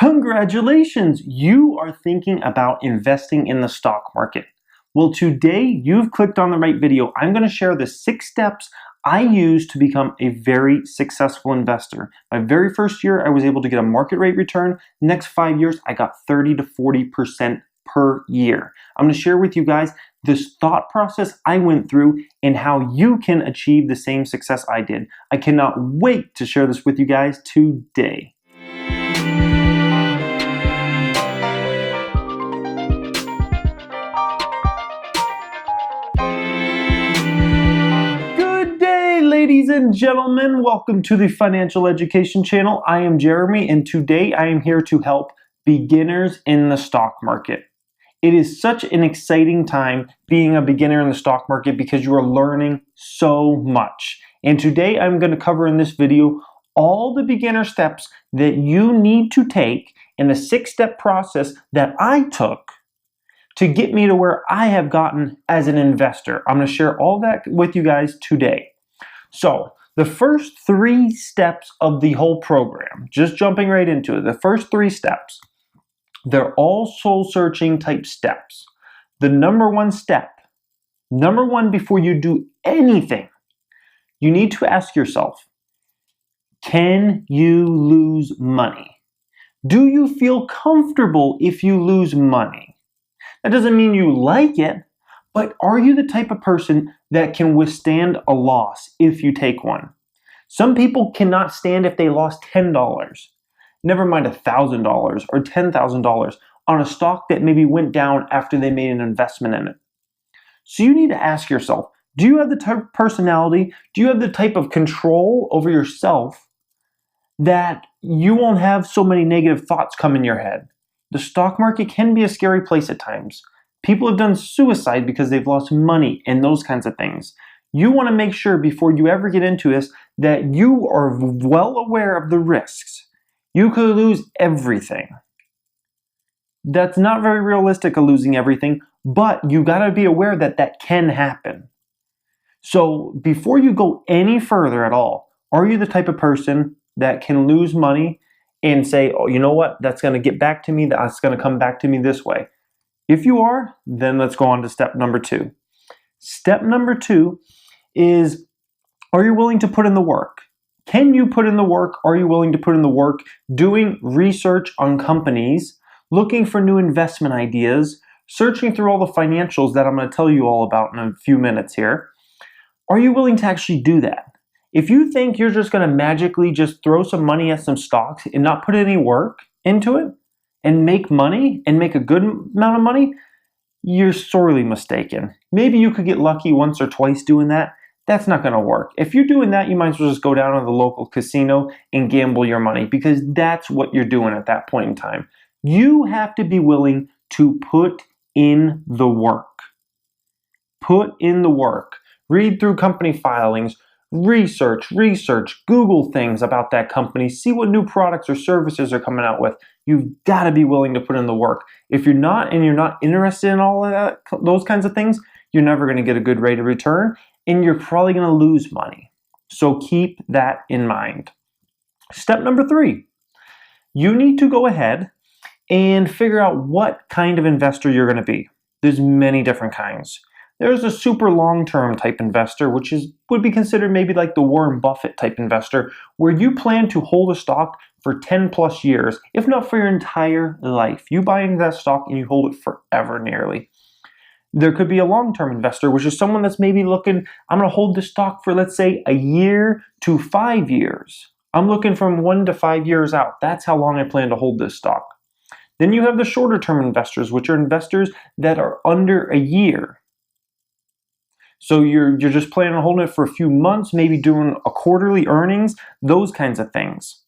Congratulations! You are thinking about investing in the stock market. Well, today you've clicked on the right video. I'm going to share the 6 steps I used to become a very successful investor. My very first year, I was able to get a market rate return. Next 5 years, I got 30 to 40% per year. I'm going to share with you guys this thought process I went through and how you can achieve the same success I did. I cannot wait to share this with you guys today. Ladies and gentlemen, welcome to the Financial Education Channel. I am Jeremy, and today I am here to help beginners in the stock market. It is such an exciting time being a beginner in the stock market because you are learning so much. And today I'm going to cover in this video all the beginner steps that you need to take in the 6-step process that I took to get me to where I have gotten as an investor. I'm going to share all that with you guys today. So, the first 3 steps of the whole program, just jumping right into it, the first 3 steps, they're all soul-searching type steps. The number 1 step, before you do anything, you need to ask yourself, can you lose money? Do you feel comfortable if you lose money? That doesn't mean you like it, but are you the type of person that can withstand a loss if you take one? Some people cannot stand if they lost $10, never mind $1,000 or $10,000 on a stock that maybe went down after they made an investment in it. So you need to ask yourself, do you have the type of personality, do you have the type of control over yourself that you won't have so many negative thoughts come in your head? The stock market can be a scary place at times. People have done suicide because they've lost money and those kinds of things. You want to make sure before you ever get into this that you are well aware of the risks. You could lose everything. That's not very realistic of losing everything, but you got to be aware that that can happen. So before you go any further at all, are you the type of person that can lose money and say, oh, you know what, that's going to get back to me, that's going to come back to me this way? If you are, then let's go on to step number 2. Step number 2 is, are you willing to put in the work? Can you put in the work? Are you willing to put in the work doing research on companies, looking for new investment ideas, searching through all the financials that I'm going to tell you all about in a few minutes here? Are you willing to actually do that? If you think you're just going to magically just throw some money at some stocks and not put any work into it, and make money, and make a good amount of money, you're sorely mistaken. Maybe you could get lucky once or twice doing that. That's not going to work. If you're doing that, you might as well just go down to the local casino and gamble your money, because that's what you're doing at that point in time. You have to be willing to put in the work. Put in the work. Read through company filings, research, Google things about that company, see what new products or services are coming out with. You've got to be willing to put in the work. If you're not, and you're not interested in all of that, those kinds of things, you're never going to get a good rate of return, and you're probably going to lose money. So keep that in mind. Step number 3, you need to go ahead and figure out what kind of investor you're going to be. There's many different kinds. There's a super long-term type investor, which would be considered maybe like the Warren Buffett type investor, where you plan to hold a stock for 10 plus years, if not for your entire life. You buy into that stock and you hold it forever nearly. There could be a long-term investor, which is someone that's maybe looking, I'm going to hold this stock for, let's say, a year to 5 years. I'm looking from 1 to 5 years out. That's how long I plan to hold this stock. Then you have the shorter-term investors, which are investors that are under a year. So you're just planning on holding it for a few months, maybe doing a quarterly earnings, those kinds of things.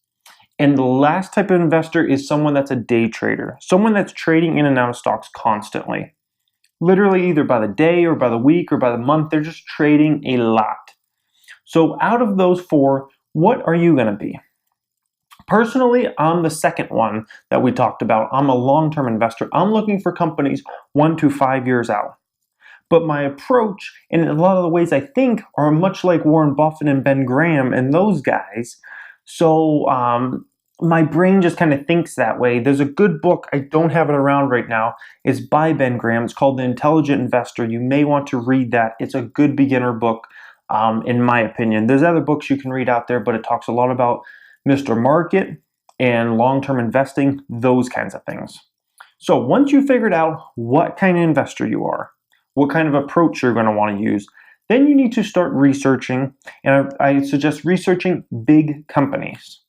And the last type of investor is someone that's a day trader, someone that's trading in and out of stocks constantly. Literally either by the day or by the week or by the month, they're just trading a lot. So out of those 4, what are you going to be? Personally, I'm the second one that we talked about. I'm a long-term investor. I'm looking for companies 1 to 5 years out. But my approach, and a lot of the ways I think, are much like Warren Buffett and Ben Graham and those guys. So my brain just kind of thinks that way. There's a good book, I don't have it around right now. It's by Ben Graham. It's called The Intelligent Investor. You may want to read that. It's a good beginner book, in my opinion. There's other books you can read out there, but it talks a lot about Mr. Market and long-term investing, those kinds of things. So once you figured out what kind of investor you are, what kind of approach you're going to want to use, then you need to start researching, and I suggest researching big companies.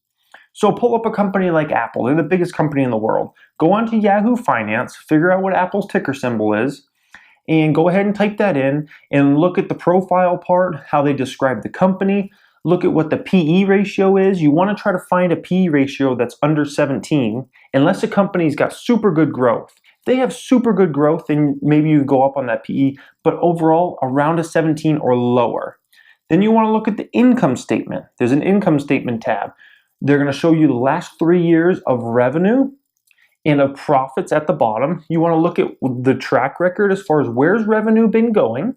So pull up a company like Apple. They're the biggest company in the world. Go onto Yahoo Finance, figure out what Apple's ticker symbol is, and go ahead and type that in and look at the profile part, how they describe the company. Look at what the PE ratio is. You want to try to find a PE ratio that's under 17, unless a company's got super good growth. If they have super good growth, then maybe you go up on that PE, but overall around a 17 or lower. Then you want to look at the income statement. There's an income statement tab. They're going to show you the last 3 years of revenue and of profits at the bottom. You want to look at the track record as far as where's revenue been going.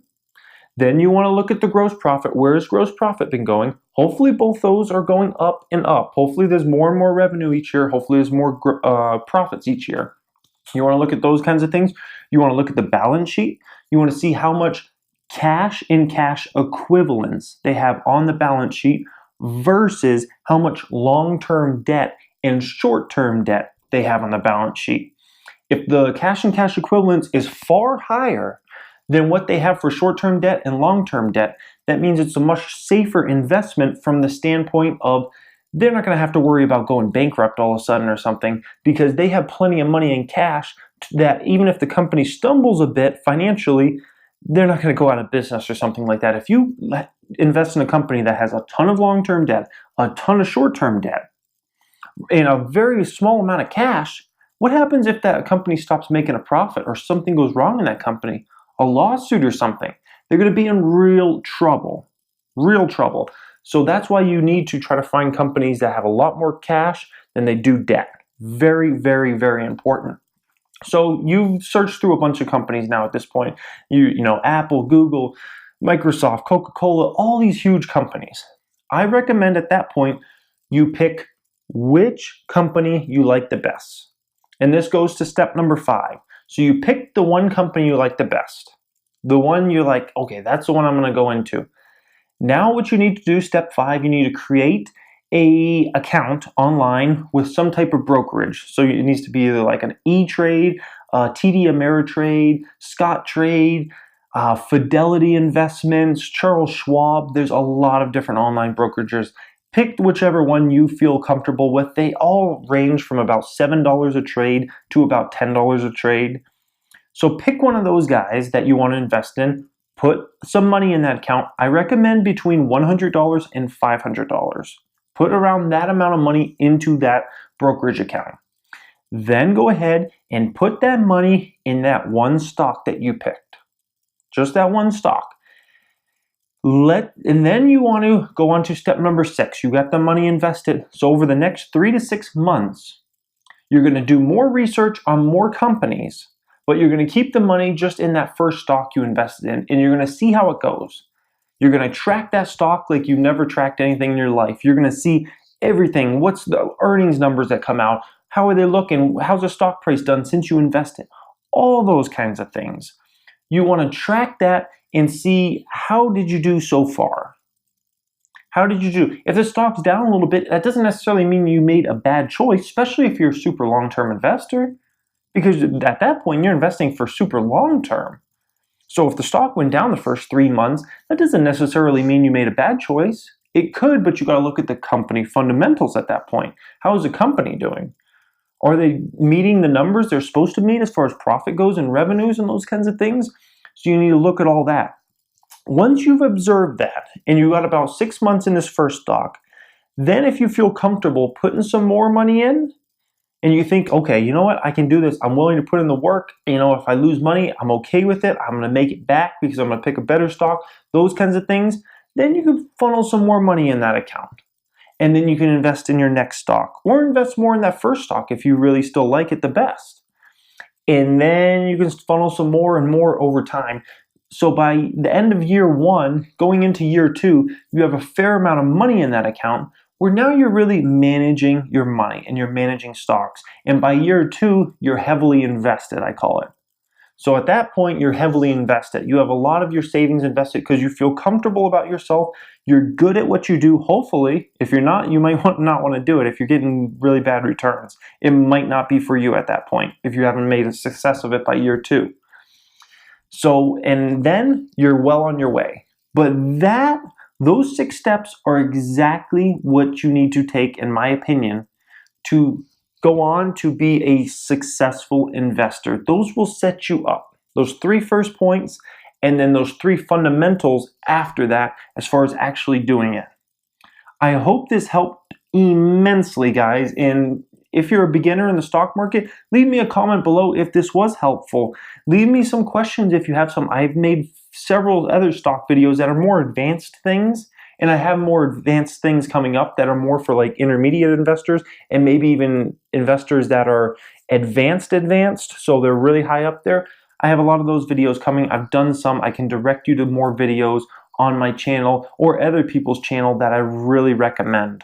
Then you want to look at the gross profit. Where's gross profit been going? Hopefully both those are going up and up. Hopefully there's more and more revenue each year. Hopefully there's more profits each year. You want to look at those kinds of things. You want to look at the balance sheet. You want to see how much cash and cash equivalents they have on the balance sheet versus how much long-term debt and short-term debt they have on the balance sheet. If the cash and cash equivalents is far higher than what they have for short-term debt and long-term debt, that means it's a much safer investment from the standpoint of they're not going to have to worry about going bankrupt all of a sudden or something, because they have plenty of money in cash that even if the company stumbles a bit financially, they're not going to go out of business or something like that. If you invest in a company that has a ton of long-term debt, a ton of short-term debt, and a very small amount of cash, what happens if that company stops making a profit or something goes wrong in that company? A lawsuit or something. They're going to be in real trouble. Real trouble. So that's why you need to try to find companies that have a lot more cash than they do debt. Very, very, very important. So you've searched through a bunch of companies now at this point. You know, Apple, Google, Microsoft, Coca-Cola, all these huge companies. I recommend at that point you pick which company you like the best. And this goes to step number 5. So you pick the one company you like the best. The one you're like, okay, that's the one I'm going to go into. Now what you need to do, step 5, you need to create a account online with some type of brokerage. So it needs to be either like an E-Trade, TD Ameritrade, Scottrade, Fidelity Investments, Charles Schwab. There's a lot of different online brokerages. Pick whichever one you feel comfortable with. They all range from about $7 a trade to about $10 a trade. So pick one of those guys that you want to invest in. Put some money in that account. I recommend between $100 and $500. Put around that amount of money into that brokerage account. Then go ahead and put that money in that one stock that you picked. Just that one stock. And then you want to go on to step number 6. You got the money invested. So over the next 3 to 6 months, you're going to do more research on more companies, but you're going to keep the money just in that first stock you invested in, and you're going to see how it goes. You're going to track that stock like you've never tracked anything in your life. You're going to see everything. What's the earnings numbers that come out? How are they looking? How's the stock price done since you invested? All those kinds of things. You want to track that and see how did you do so far. How did you do? If the stock's down a little bit, that doesn't necessarily mean you made a bad choice, especially if you're a super long-term investor, because at that point you're investing for super long-term. So if the stock went down the first 3 months, that doesn't necessarily mean you made a bad choice. It could, but you got to look at the company fundamentals at that point. How is the company doing? Are they meeting the numbers they're supposed to meet as far as profit goes and revenues and those kinds of things? So you need to look at all that. Once you've observed that, and you got about 6 months in this first stock, then if you feel comfortable putting some more money in, and you think, okay, you know what, I can do this, I'm willing to put in the work, you know, if I lose money, I'm okay with it, I'm going to make it back because I'm going to pick a better stock, those kinds of things, then you can funnel some more money in that account. And then you can invest in your next stock, or invest more in that first stock if you really still like it the best. And then you can funnel some more and more over time. So by the end of year 1, going into year 2, you have a fair amount of money in that account, where now you're really managing your money and you're managing stocks. And by year 2, you're heavily invested, I call it. So at that point, you're heavily invested. You have a lot of your savings invested because you feel comfortable about yourself. You're good at what you do, hopefully. If you're not, you might not want to do it. If you're getting really bad returns, it might not be for you at that point if you haven't made a success of it by year 2. So, and then you're well on your way. But those 6 steps are exactly what you need to take, in my opinion, to go on to be a successful investor. Those will set you up. Those 3 first points, and then those 3 fundamentals after that as far as actually doing it. I hope this helped immensely, guys. And if you're a beginner in the stock market, leave me a comment below if this was helpful. Leave me some questions if you have some. I've made several other stock videos that are more advanced things, and I have more advanced things coming up that are more for like intermediate investors and maybe even investors that are advanced, so they're really high up there. I have a lot of those videos coming. I've done some. I can direct you to more videos on my channel or other people's channel that I really recommend.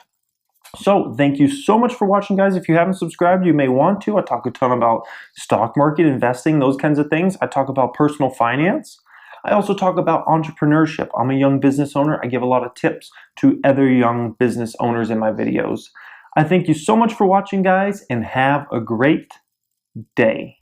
So thank you so much for watching, guys. If you haven't subscribed, you may want to. I talk a ton about stock market, investing, those kinds of things. I talk about personal finance. I also talk about entrepreneurship. I'm a young business owner. I give a lot of tips to other young business owners in my videos. I thank you so much for watching, guys, and have a great day.